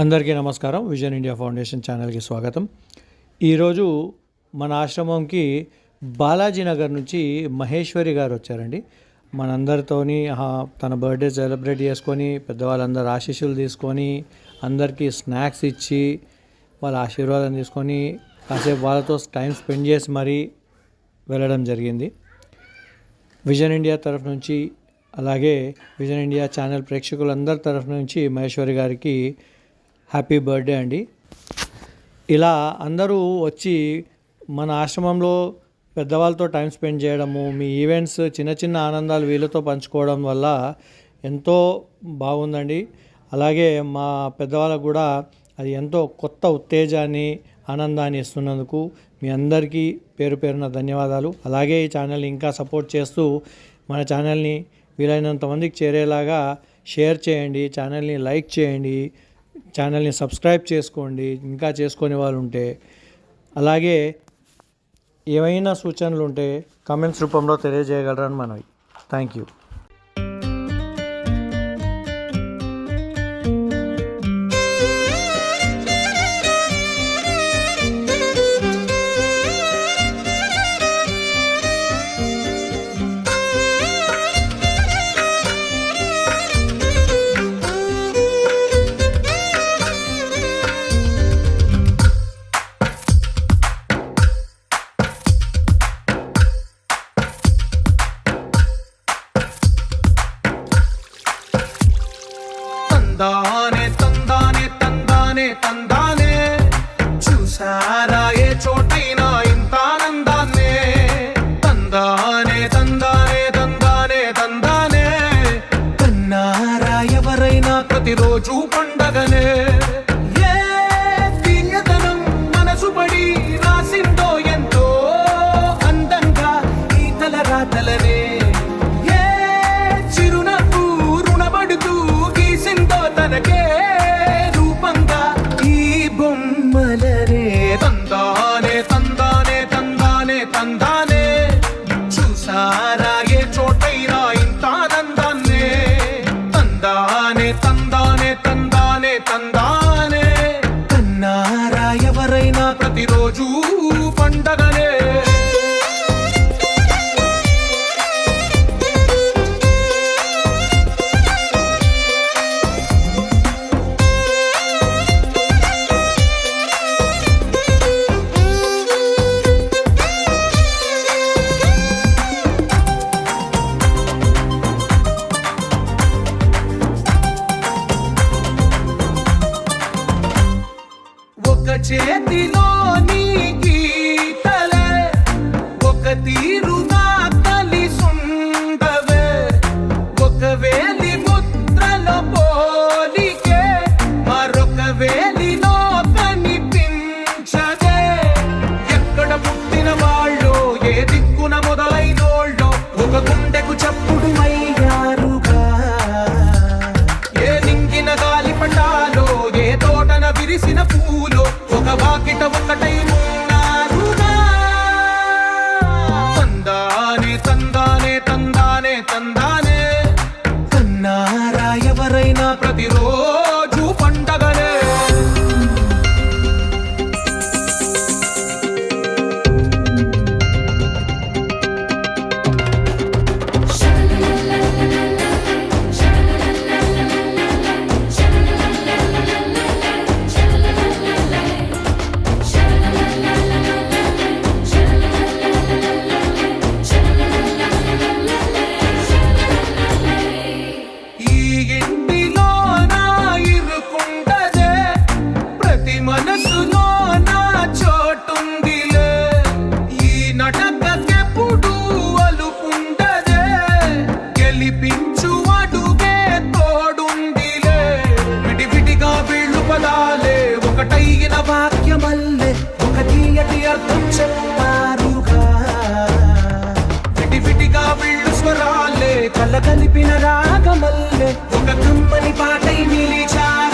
అందరికీ నమస్కారం. Vision India foundation ఛానల్కి స్వాగతం. ఈరోజు మన ఆశ్రమంకి బాలాజీ నగర్ నుంచి మహేశ్వరి గారు వచ్చారండి. మనందరితోని తన బర్త్డే సెలబ్రేట్ చేసుకొని పెద్దవాళ్ళందరూ ఆశీస్సులు తీసుకొని అందరికీ స్నాక్స్ ఇచ్చి వాళ్ళ ఆశీర్వాదం తీసుకొని కాసేపు వాళ్ళతో టైం స్పెండ్ చేసి మరీ వెళ్ళడం జరిగింది. విజన్ ఇండియా తరఫు నుంచి అలాగే విజన్ ఇండియా ఛానల్ ప్రేక్షకులందరి తరఫు నుంచి మహేశ్వరి గారికి హ్యాపీ బర్త్డే అండి. ఇలా అందరూ వచ్చి మన ఆశ్రమంలో పెద్దవాళ్ళతో టైం స్పెండ్ చేయడము, మీ ఈవెంట్స్ చిన్న చిన్న ఆనందాలు వీళ్ళతో పంచుకోవడం వల్ల ఎంతో బాగుందండి. అలాగే మా పెద్దవాళ్ళకు కూడా అది ఎంతో కొత్త ఉత్తేజాన్ని ఆనందాన్ని ఇస్తున్నందుకు మీ అందరికీ పేరు పేరున ధన్యవాదాలు. అలాగే ఈ ఛానల్ని ఇంకా సపోర్ట్ చేస్తూ మన ఛానల్ని వీలైనంత మందికి చేరేలాగా షేర్ చేయండి, ఛానల్ని లైక్ చేయండి, ఛానల్ని సబ్స్క్రైబ్ చేసుకోండి ఇంకా చేసుకునే వాళ్ళు ఉంటే. అలాగే ఏవైనా సూచనలు ఉంటే కామెంట్స్ రూపంలో తెలియజేయగలరని మనవి. Thank you. తందానే తందానే తందానే తందానే చూసారా ఏ చోటైనా ఇంత ఆనందాన్నే. తందానే తందానే తందానే తందానే కన్నారా ఎవరైనా ప్రతిరోజు పండగనే. ఏ తీయదనం మనసు పడి రాసిందో ఎంతో అందంగా ఈ తలరాతలనే. తనకే రూపంగా ఈ బొమ్మలనే. తందానే తందానే తందానే తందానే చూసారా ఏ చోటైనా ఇంత ఆనందాన్నే. తందానే తందానే తందానే తందానే కన్నారా ఎవరైనా ప్రతిరోజు పండగనే. చేతిలో నీ గీతలే ఒక తీరుగా కలిసుండవే. ఒక వేలి ముద్రలో పోలికే మరొక వేలిలో కనిపించదే. ఎక్కడ పుట్టిన వాళ్ళు ఏ దిక్కున మొదలైనోళ్ళో ఒక గుండెకు చప్పుడు అయ్యారుగా. ఏ నింగిన గాలి పటాలో ఏ తోటన విరిసిన పూలో ఒక వాకిట ఒకటై ఉన్నారుగా. తందానే తందానే తందానే తందానే కన్నారా ఎవరైనా ప్రతిరోజు పండగనే. మనసులో నా చోటుందిలే. ఈ నటకెప్పుడు అలుపుండదే. గెలిపించు అడుగే తోడుందిలే. విడివిడిగా వీళ్ళు పదాలే ఒకటైన వాక్యమల్లే ఒక తీయటి అర్థం చెప్పారుగా. విడివిడిగా వీళ్ళు స్వరాలే కల కలిపిన రాగమల్లే ఒక కమ్మని పాటై నిలిచారు.